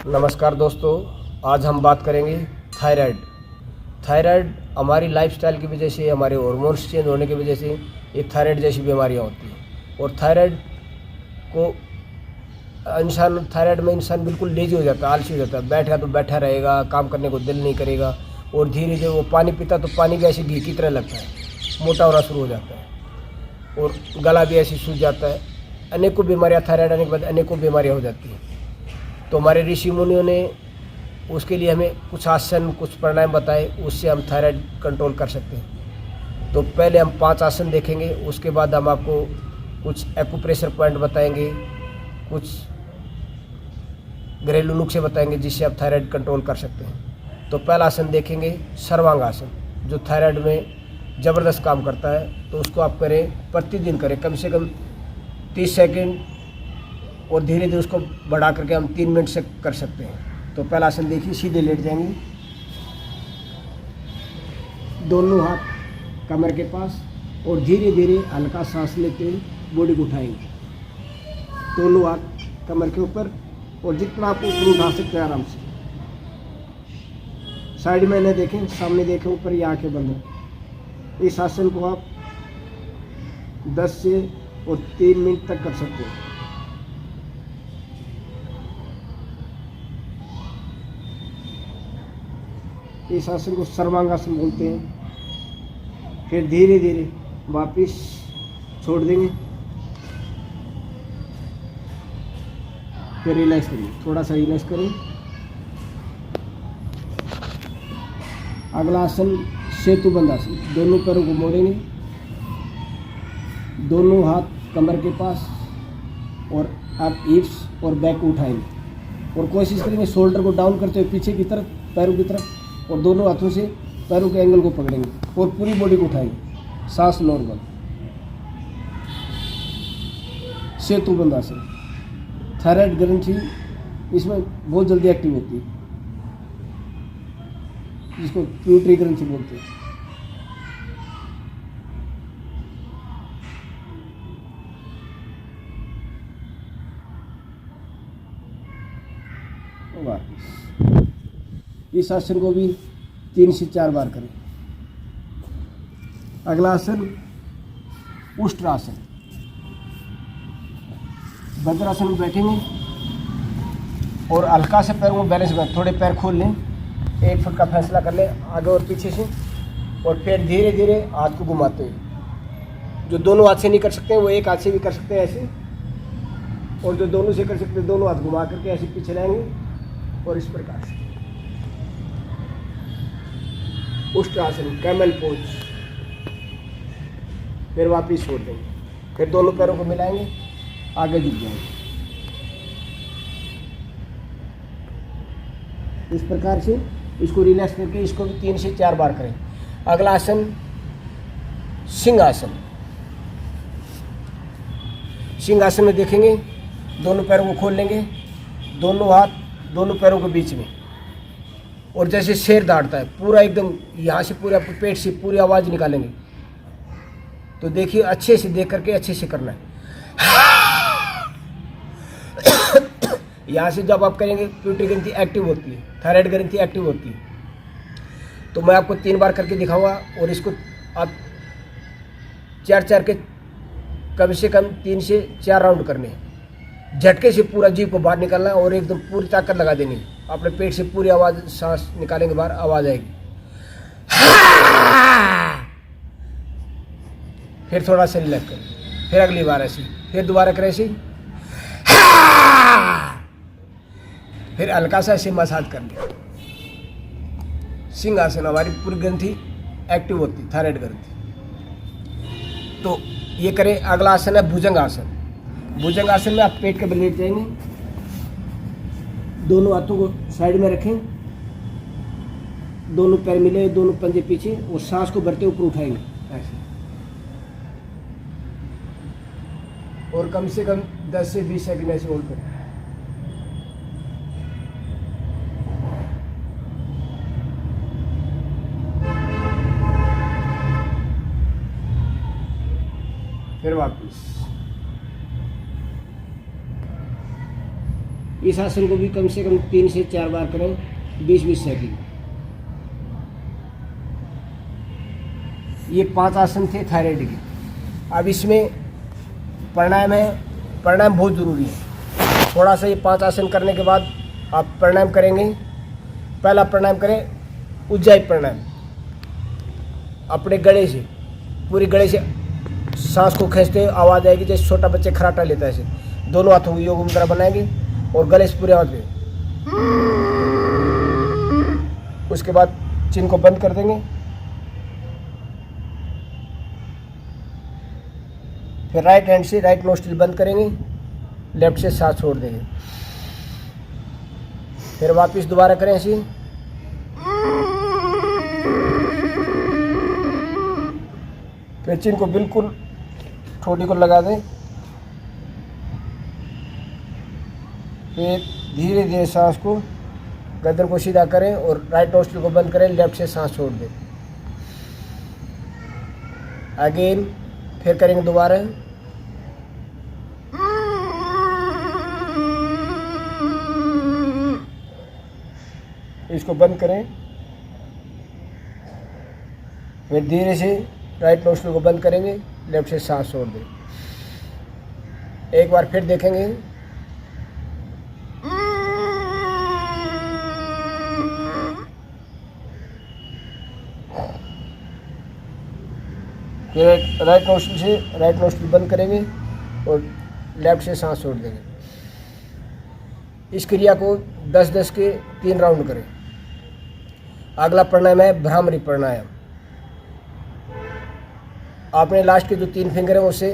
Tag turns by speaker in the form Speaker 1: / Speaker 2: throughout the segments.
Speaker 1: नमस्कार दोस्तों, आज हम बात करेंगे थायराइड। थायराइड हमारी लाइफस्टाइल की वजह से, हमारे हार्मोन्स चेंज होने की वजह से ये थायराइड जैसी बीमारियां होती हैं। और थायराइड में इंसान बिल्कुल लेजी हो जाता है, आलसी हो जाता है। बैठा तो बैठा रहेगा, काम करने को दिल नहीं करेगा। और धीरे धीरे वो पानी पीता तो पानी भी ऐसे घी की तरह लगता है, मोटा होना शुरू हो जाता है और गला भी ऐसे सूज जाता है। अनेकों बीमारियाँ, थायराइड आने के बाद अनेकों बीमारियाँ हो जाती हैं। तो हमारे ऋषि मुनियों ने उसके लिए हमें कुछ आसन, कुछ प्राणायाम बताए, उससे हम थायराइड कंट्रोल कर सकते हैं। तो पहले हम 5 आसन देखेंगे, उसके बाद हम आपको कुछ एक्यूप्रेशर पॉइंट बताएंगे, कुछ घरेलू नुस्खे बताएंगे जिससे आप थायराइड कंट्रोल कर सकते हैं। तो पहला आसन देखेंगे सर्वांग आसन, जो थायराइड में ज़बरदस्त काम करता है। तो उसको आप करें, प्रतिदिन करें, कम से कम 30 सेकंड, और धीरे धीरे उसको बढ़ा करके हम 3 मिनट से कर सकते हैं। तो पहला आसन देखिए, सीधे लेट जाएंगे, दोनों हाथ कमर के पास, और धीरे धीरे हल्का सांस लेते हुए बॉडी को उठाएंगे। दोनों हाथ कमर के ऊपर, और जितना आप ऊपर उठा सकते हैं आराम से। साइड में न देखें, सामने देखें, ऊपर ये आंखें बंद हो। इस आसन को आप 10 से और 3 मिनट तक कर सकते हैं। इस आसन को सर्वांगासन बोलते हैं। फिर धीरे धीरे वापिस छोड़ देंगे, फिर रिलैक्स करिए, थोड़ा सा रिलैक्स करें। अगला आसन सेतुबंध आसन, दोनों पैरों को मोड़ेंगे, दोनों हाथ कमर के पास, और आप हिप्स और बैक को उठाएंगे और कोशिश करेंगे शोल्डर को डाउन करते हुए पीछे की तरफ, पैरों की तरफ, और दोनों हाथों से पैरों के एंगल को पकड़ेंगे और पूरी बॉडी को उठाएंगे, सांस नॉर्मल। सेतुबंध आसन, थायराइड ग्रंथि इसमें बहुत जल्दी एक्टिव होती है, जिसको प्यूटरी ग्रंथि बोलते हैं। इस आसन को भी 3 से 4 बार करें। अगला आसन उष्ट्रासन, वज्रासन में बैठेंगे और हल्का से पैरों को बैलेंस कर, थोड़े पैर खोल लें, 1 फुट का फैसला कर लें आगे और पीछे से, और फिर धीरे धीरे हाथ को घुमाते हुए। जो दोनों हाथ से नहीं कर सकते हैं वो एक हाथ से भी कर सकते हैं ऐसे, और जो दोनों से कर सकते हैं दोनों हाथ घुमा करके ऐसे पीछे लाएंगे और इस प्रकार से। उष्ट्रासन, कैमल पोज, फिर वापिस छोड़ देंगे, फिर दोनों पैरों को मिलाएंगे, आगे झुक जाएंगे। इस प्रकार से इसको रिलैक्स करके इसको भी 3 से 4 बार करें। अगला आसन सिंहासन। सिंहासन में देखेंगे, दोनों पैरों को खोल लेंगे, दोनों हाथ दोनों पैरों के बीच में, और जैसे शेर दौड़ता है पूरा एकदम यहाँ से पूरा पेट से पूरी आवाज़ निकालेंगे। तो देखिए, अच्छे से देख करके अच्छे से करना है। यहाँ से जब आप करेंगे प्यूटरी ग्रंथि एक्टिव होती है, थायराइड ग्रंथि एक्टिव होती है। तो मैं आपको 3 बार करके दिखाऊंगा, और इसको आप 4 के कम से कम 3 से 4 राउंड करने हैं। झटके से पूरा जीभ को बाहर निकालना है और एकदम पूरी ताकत लगा देनी है। अपने पेट से पूरी आवाज़, सांस निकालेंगे बाहर, आवाज़ आएगी। फिर थोड़ा सा रिलैक्स करें, फिर अगली बार ऐसी, फिर दोबारा करें ऐसी, फिर हल्का सा ऐसे मसाज कर लिया। सिंहासन, हमारी पूरी ग्रंथि एक्टिव होती है, थायराइड ग्रंथि। तो ये करें। अगला आसन है भुजंग आसन। भुजंग आसन में आप पेट के बल लेट जाएंगे, दोनों हाथों को साइड में रखें, दोनों पैर मिले, दोनों पंजे पीछे, और सांस को भरते ऊपर उठाएंगे ऐसे, और कम से कम 10 से 20 सेकंड ऐसे होल्ड करें। फिर वापस इस आसन को भी कम से कम 3 से 4 बार करें, 20-20 सेकंड। ये 5 आसन थे थायराइड के। अब इसमें प्राणायाम है, प्राणायाम बहुत ज़रूरी है। थोड़ा सा ये 5 आसन करने के बाद आप प्राणायाम करेंगे। पहला प्राणायाम करें उज्जाई प्राणायाम। अपने गले से, पूरी गले से सांस को खींचते हुए आवाज़ आएगी, जैसे छोटा बच्चे खराटा लेता है ऐसे। दोनों हाथों को योग मुद्रा बनाएंगे और गले से पूरी आवाज़ में। उसके बाद चिन को बंद कर देंगे। फिर राइट हैंड से राइट नोस्ट्रिल बंद करेंगे, लेफ्ट से सांस छोड़ देंगे। फिर वापस दोबारा करें ऐसे। फिर चिन को बिल्कुल ठोड़ी को लगा दें। फिर धीरे धीरे सांस को, गर्दन को सीधा करें और राइट नोस्ट्रिल को बंद करें, लेफ्ट से सांस छोड़ दें। अगेन फिर करेंगे दोबारा। इसको बंद करें। फिर धीरे से राइट नोस्ट्रिल को बंद करेंगे, लेफ्ट से सांस छोड़ दें। एक बार फिर देखेंगे। फिर राइट नोस्ट्रिल बंद करेंगे और लेफ्ट से सांस छोड़ देंगे। इस क्रिया को 10-10 के 3 राउंड करें। अगला प्राणायाम है भ्रामरी प्राणायाम। आपने लास्ट के जो 3 फिंगर हैं उससे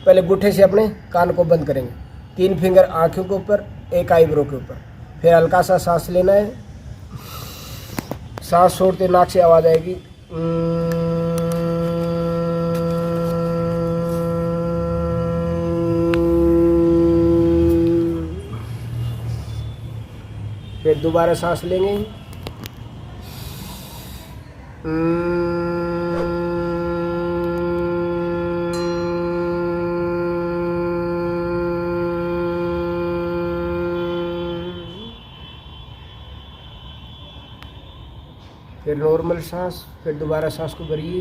Speaker 1: पहले गुट्ठे से अपने कान को बंद करेंगे। 3 फिंगर आँखों के ऊपर, 1 आईब्रो के ऊपर। फिर हल्का सा सांस लेना है। सांस छोड़ते नाक से आवाज़ आएगी। फिर दोबारा सांस लेंगे। फिर नॉर्मल सांस। फिर दोबारा सांस को भरिए।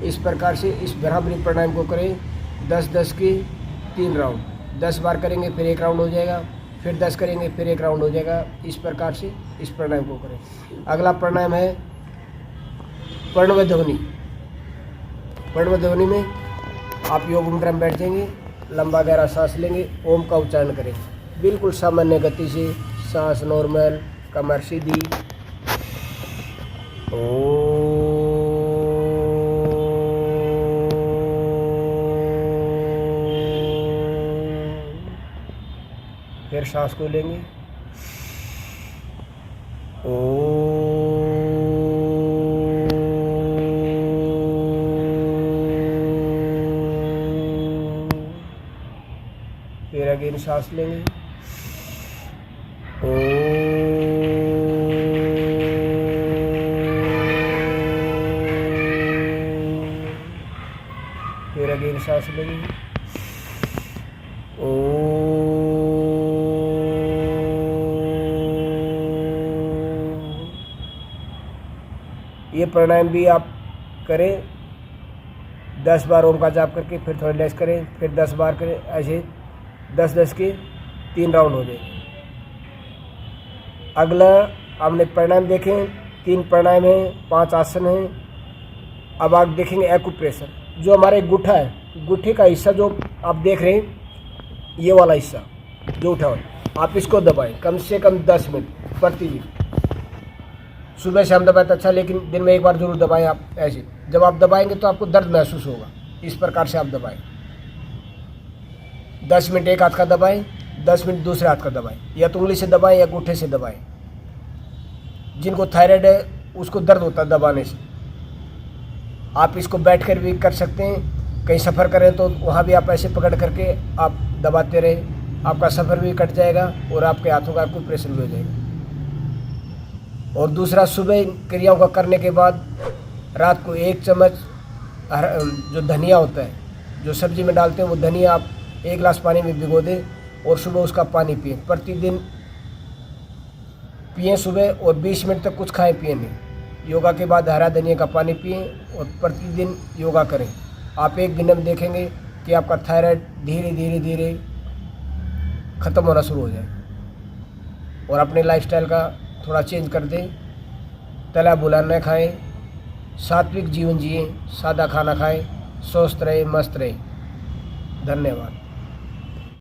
Speaker 1: इस प्रकार से इस भ्रामरी प्राणायाम को करें 10-10 के 3 राउंड। 10 बार करेंगे फिर 1 राउंड हो जाएगा, फिर 10 करेंगे फिर 1 राउंड हो जाएगा। इस प्रकार से इस प्राणायाम को करें। अगला प्राणायाम है प्रणव ध्वनि। प्रणव ध्वनि में आप योग मुद्रा में बैठ जाएंगे, लंबा गहरा सांस लेंगे, ओम का उच्चारण करेंगे। बिल्कुल सामान्य गति से सांस नॉर्मल, कमर सीधी। फिर सांस को लेंगे। फिर अगेन सांस लेंगे। फिर अगेन सांस लेंगे। ये प्राणायाम भी आप करें 10 बार ओम का जाप करके, फिर थोड़ा लेस करें, फिर 10 बार करें। ऐसे 10-10 के 3 राउंड हो जाए। अगला आपने प्राणायाम देखें, 3 प्राणायाम हैं, 5 आसन हैं। अब आप देखेंगे एक्यूप्रेशर। जो हमारे गुट्ठा है, गुट्ठे का हिस्सा जो आप देख रहे हैं, ये वाला हिस्सा जो उठा हुआ, आप इसको दबाएं कम से कम 10 मिनट प्रतिदिन। सुबह शाम दबाएं तो अच्छा, लेकिन दिन में 1 बार जरूर दबाएं। आप ऐसे जब आप दबाएंगे तो आपको दर्द महसूस होगा। इस प्रकार से आप दबाएं। 10 मिनट एक हाथ का दबाएं, 10 मिनट दूसरे हाथ का दबाएं, या तो उंगली से दबाएं या अंगूठे से दबाएं। जिनको थायराइड है उसको दर्द होता है दबाने से। आप इसको बैठकर भी कर सकते हैं। कहीं सफ़र करें तो वहाँ भी आप ऐसे पकड़ करके आप दबाते रहें, आपका सफ़र भी कट जाएगा और आपके हाथों का एक्यूप्रेशर भी हो जाएगा। और दूसरा, सुबह इन क्रियाओं का करने के बाद रात को 1 चम्मच जो धनिया होता है, जो सब्जी में डालते हैं, वो धनिया आप 1 गिलास पानी में भिगो दें और सुबह उसका पानी पिएं। प्रतिदिन पिएं सुबह, और 20 मिनट तक कुछ खाएं पिएं नहीं। योगा के बाद हरा धनिया का पानी पिएं और प्रतिदिन योगा करें। आप 1 दिन में देखेंगे कि आपका थायराइड धीरे धीरे धीरे ख़त्म होना शुरू हो जाए। और अपने लाइफस्टाइल का थोड़ा चेंज कर दें, तला भुना न खाएं, सात्विक जीवन जिएं, सादा खाना खाएं, स्वस्थ रहें, मस्त रहें। धन्यवाद।